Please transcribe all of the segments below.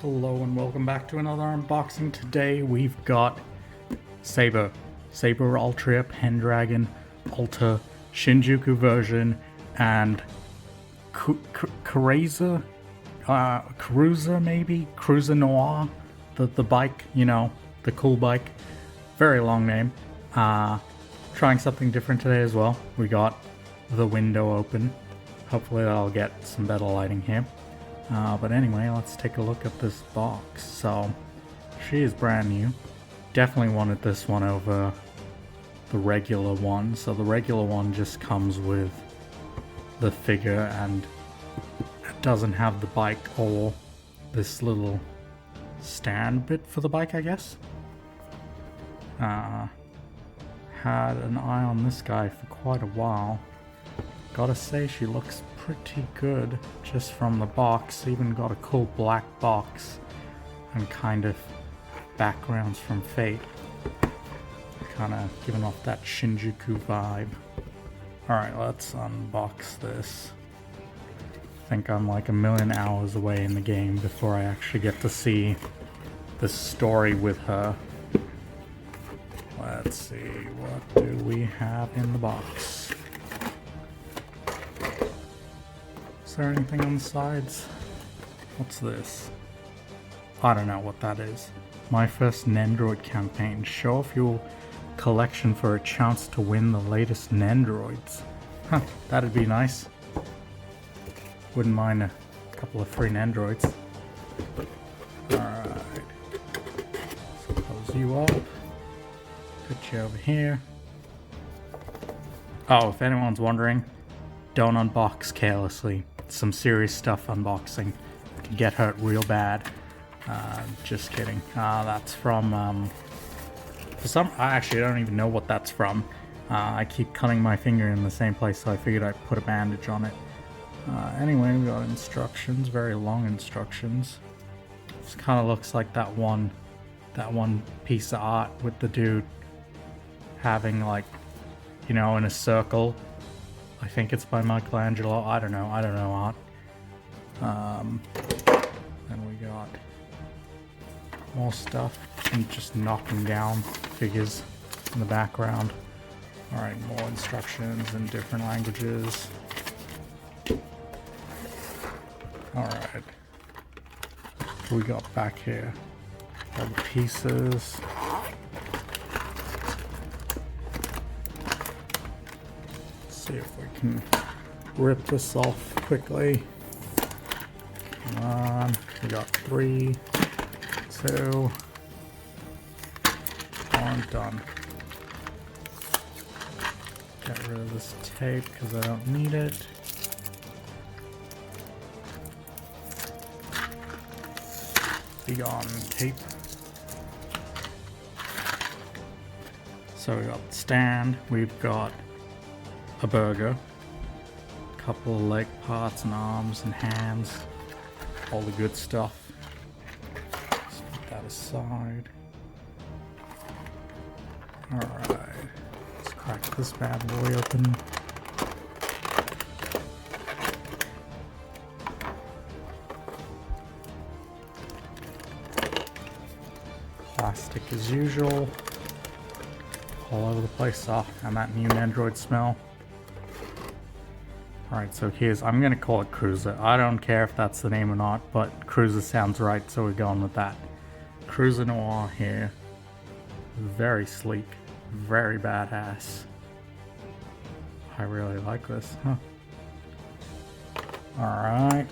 Hello and welcome back to another unboxing. Today we've got Saber Altria Pendragon Alta Shinjuku version and Cruiser maybe? Cruiser Noir, the bike, you know, the cool bike. Very long name. Trying something different today as well. We got the window open. Hopefully I'll get some better lighting here. But anyway, let's take a look at this box. So, she is brand new. Definitely wanted this one over the regular one. So the regular one just comes with the figure and it doesn't have the bike or this little stand bit for the bike, I guess. Had an eye on this guy for quite a while. Gotta say, she looks pretty good just from the box. Even got a cool black box and kind of backgrounds from Fate. Kind of giving off that Shinjuku vibe. Alright, let's unbox this. I think I'm like a million hours away in the game before I actually get to see the story with her. Let's see, what do we have in the box? Is there anything on the sides? What's this? I don't know what that is. My first Nendoroid campaign. Show off your collection for a chance to win the latest Nendoroids. Huh, that'd be nice. Wouldn't mind a couple of free Nendoroids. Alright. Close you up. Put you over here. Oh, if anyone's wondering, don't unbox carelessly. Some serious stuff unboxing. Can get hurt real bad. Just kidding. That's from, actually I don't even know what that's from. I keep cutting my finger in the same place, so I figured I'd put a bandage on it. Anyway, we got instructions, very long instructions. This kind of looks like that one piece of art with the dude having, like, you know, in a circle. I think it's by Michelangelo. I don't know art. Then we got more stuff and just knocking down figures in the background. Alright, more instructions in different languages. Alright. What we got back here? All the pieces. See if we can rip this off quickly. Come on, we got 3, 2, 1, done. Get rid of this tape because I don't need it. Be gone, tape. So we got the stand, we've got a burger, a couple of leg parts and arms and hands, all the good stuff. Let's put that aside. Alright, let's crack this bad boy open. Plastic as usual, all over the place. Oh, and that new Nendoroid smell. Alright, so I'm gonna call it Cruiser. I don't care if that's the name or not, but Cruiser sounds right, so we're going with that. Cruiser Noir here. Very sleek, very badass. I really like this, huh? Alright.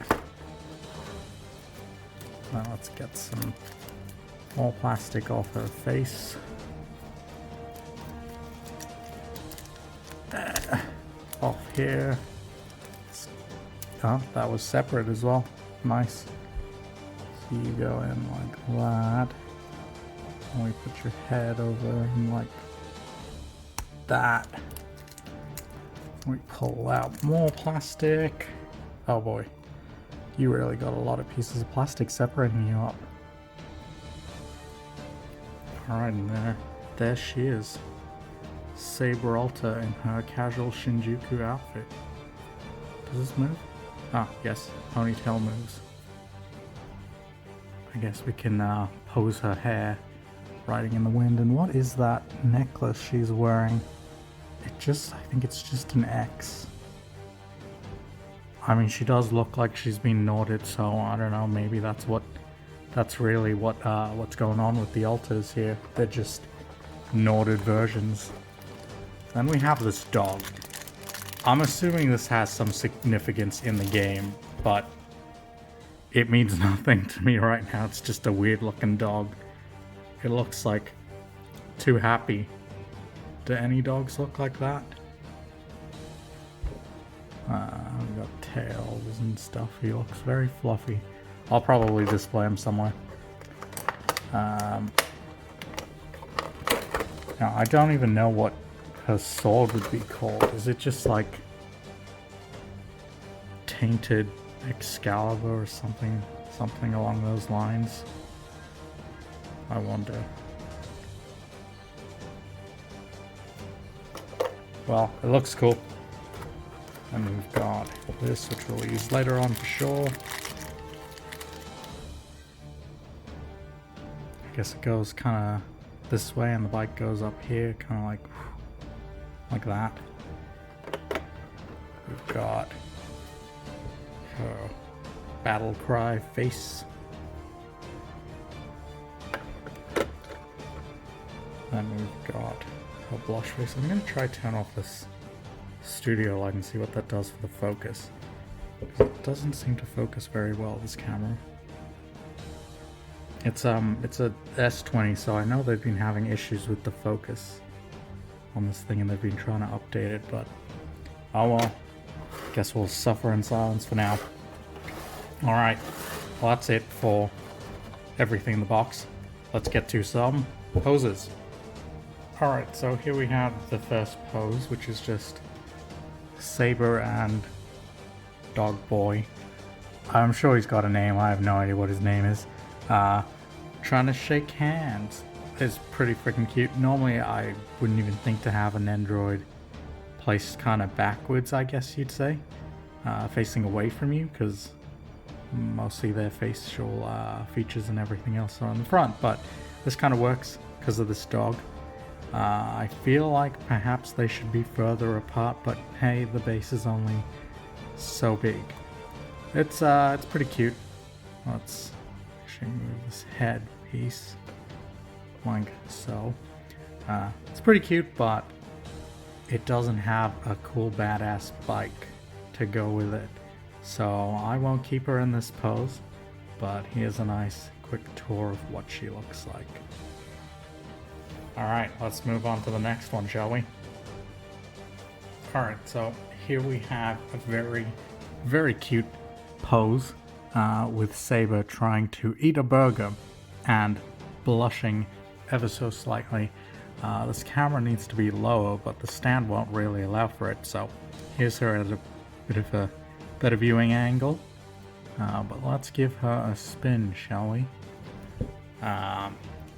Now let's get some more plastic off her face. Off here. Oh, that was separate as well. Nice. So you go in like that. And we put your head over and like that. We pull out more plastic. Oh boy. You really got a lot of pieces of plastic separating you up. Alright, and there she is. Saber Alta in her casual Shinjuku outfit. Does this move? Ah, yes, ponytail moves. I guess we can pose her hair riding in the wind. And what is that necklace she's wearing? I think it's just an X. I mean, she does look like she's been Norded, so I don't know, maybe that's really what's going on with the altars here. They're just Norded versions. Then we have this dog. I'm assuming this has some significance in the game, but it means nothing to me right now. It's just a weird looking dog. It looks like too happy. Do any dogs look like that? We've got tails and stuff. He looks very fluffy. I'll probably display him somewhere. Now, I don't even know what her sword would be called. Is it just like Tainted Excalibur or something along those lines? I wonder. Well, it looks cool. And we've got this, which we'll use later on for sure. I guess it goes kind of this way, and the bike goes up here, kind of like that. We've got her battle cry face. Then we've got her blush face. I'm going to try to turn off this studio light and see what that does for the focus. It doesn't seem to focus very well, this camera. It's a S20, so I know they've been having issues with the focus on this thing and they've been trying to update it, but oh well. Guess we'll suffer in silence for now. Alright, well that's it for everything in the box. Let's get to some poses. Alright, so here we have the first pose, which is just Saber and Dog Boy. I'm sure he's got a name, I have no idea what his name is. Trying to shake hands. It's pretty freaking cute. Normally I wouldn't even think to have a Nendoroid placed kind of backwards, I guess you'd say. Facing away from you, because mostly their facial features and everything else are on the front. But this kind of works because of this dog. I feel like perhaps they should be further apart, but hey, the base is only so big. It's pretty cute. Let's actually move this head piece like so. It's pretty cute, but it doesn't have a cool badass bike to go with it. So I won't keep her in this pose, but here's a nice quick tour of what she looks like. Alright, let's move on to the next one, shall we? Alright, so here we have a very, very cute pose with Saber trying to eat a burger and blushing ever so slightly. This camera needs to be lower, but the stand won't really allow for it, so here's her at a bit of a better viewing angle. But let's give her a spin, shall we?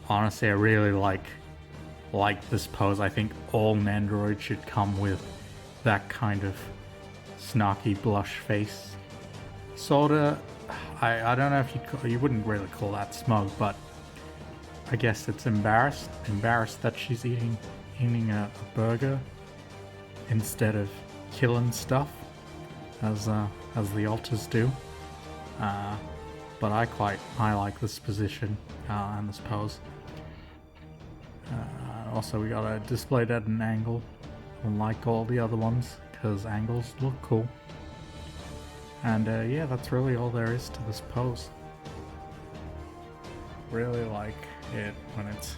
Honestly, I really like this pose. I think all Nendoroids should come with that kind of snarky blush face. Sorta, I don't know if you wouldn't really call that smug, but I guess it's embarrassed that she's eating a burger instead of killing stuff as the altars do. But I like this position and this pose. Also, we got it displayed at an angle, unlike all the other ones, because angles look cool. And yeah, that's really all there is to this pose. Really like it when it's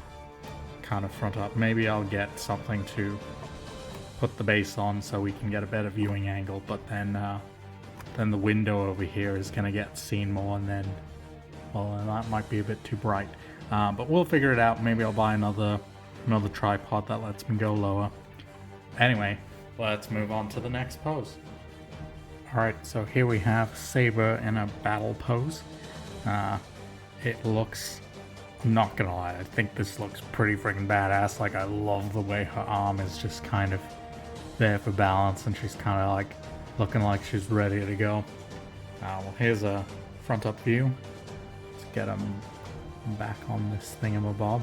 kind of front up. Maybe I'll get something to put the base on so we can get a better viewing angle, but then the window over here is going to get seen more, and then, well, that might be a bit too bright. But we'll figure it out. Maybe I'll buy another tripod that lets me go lower. Anyway, let's move on to the next pose. Alright, so here we have Saber in a battle pose. It looks, I'm not gonna lie, I think this looks pretty freaking badass. Like, I love the way her arm is just kind of there for balance, and she's kind of like looking like she's ready to go. Well, here's a front up view. Let's get them back on this thingamabob.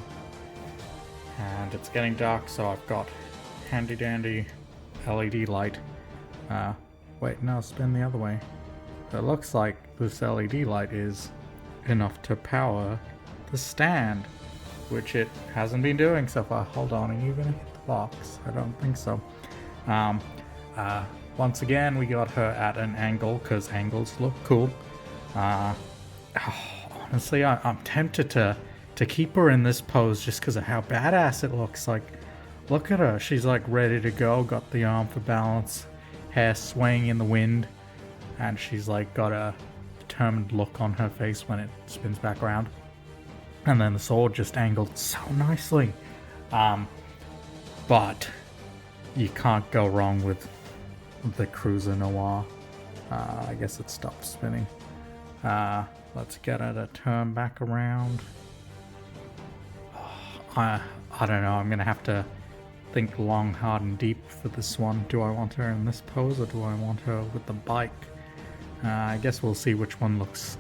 And it's getting dark, so I've got handy dandy LED light. Wait, no, spin the other way. It looks like this LED light is enough to power the stand, which it hasn't been doing so far. Hold on, are you gonna hit the box? I don't think so. Once again, we got her at an angle, because angles look cool. Honestly, I'm tempted to keep her in this pose just because of how badass it looks. Like, look at her. She's like ready to go, got the arm for balance, hair swaying in the wind, and she's like got a determined look on her face when it spins back around. And then the sword just angled so nicely. But you can't go wrong with the Cruiser Noir. I guess it stopped spinning. Let's get it to turn back around. I don't know, I'm gonna have to think long, hard, and deep for this one. Do I want her in this pose, or do I want her with the bike? I guess we'll see which one looks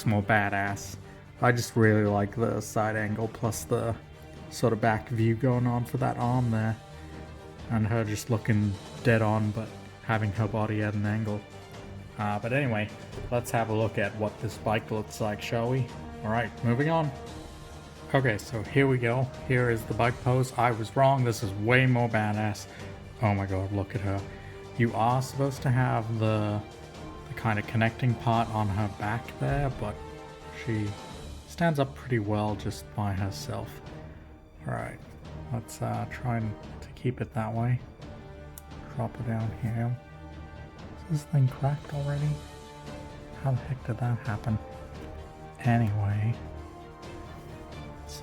more badass. I just really like the side angle plus the sort of back view going on for that arm there. And her just looking dead on, but having her body at an angle. But anyway, let's have a look at what this bike looks like, shall we? Alright, moving on. Okay, so here we go. Here is the bike pose. I was wrong. This is way more badass. Oh my god, look at her. You are supposed to have the kind of connecting part on her back there, but she stands up pretty well just by herself. Alright, let's try to keep it that way. Drop it down here. Is this thing cracked already? How the heck did that happen? Anyway, let's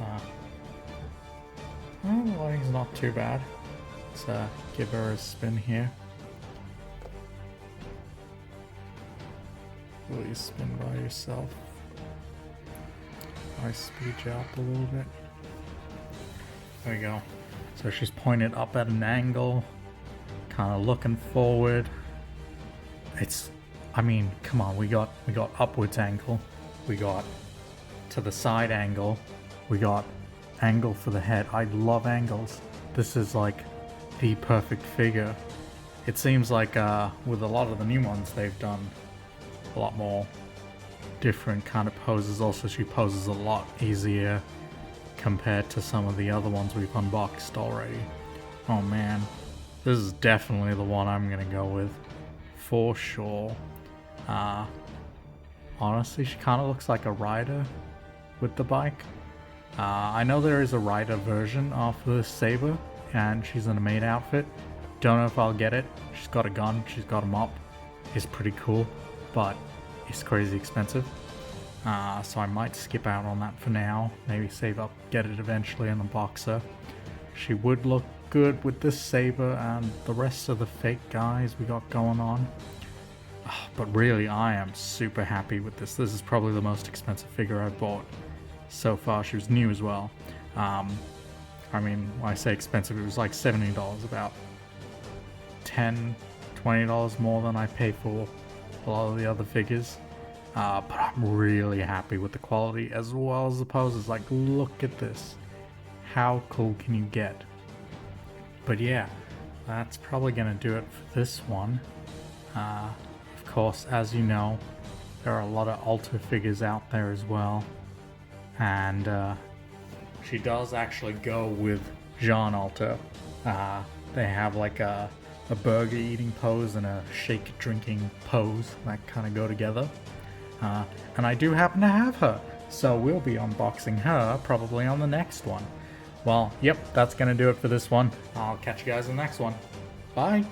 well, the lighting's not too bad. Let's give her a spin here. Will you spin by yourself? I speed you up a little bit. There we go. So she's pointed up at an angle, kind of looking forward. I mean, come on, we got upwards angle, we got to the side angle, we got angle for the head. I love angles. This is like the perfect figure. It seems like with a lot of the new ones, they've done a lot more different kind of poses. Also, she poses a lot easier compared to some of the other ones we've unboxed already. Oh man, this is definitely the one I'm gonna go with for sure. Honestly, she kind of looks like a rider with the bike. I know there is a rider version of the Saber, and she's in a maid outfit. Don't know if I'll get it. She's got a gun, she's got a mop. It's pretty cool, but it's crazy expensive. So I might skip out on that for now. Maybe save up, get it eventually in the boxer. She would look good with this Saber and the rest of the fake guys we got going on. But really, I am super happy with this. This is probably the most expensive figure I've bought so far. She was new as well. I mean, when I say expensive, it was like $70, about $10, $20 more than I pay for a lot of the other figures. But I'm really happy with the quality as well as the poses. Like, look at this. How cool can you get? But yeah, that's probably gonna do it for this one. Of course, as you know, there are a lot of Alta figures out there as well. And she does actually go with Jean Alta. They have like a burger eating pose and a shake drinking pose that kind of go together. And I do happen to have her, so we'll be unboxing her probably on the next one. Well, yep, that's gonna do it for this one. I'll catch you guys in the next one. Bye!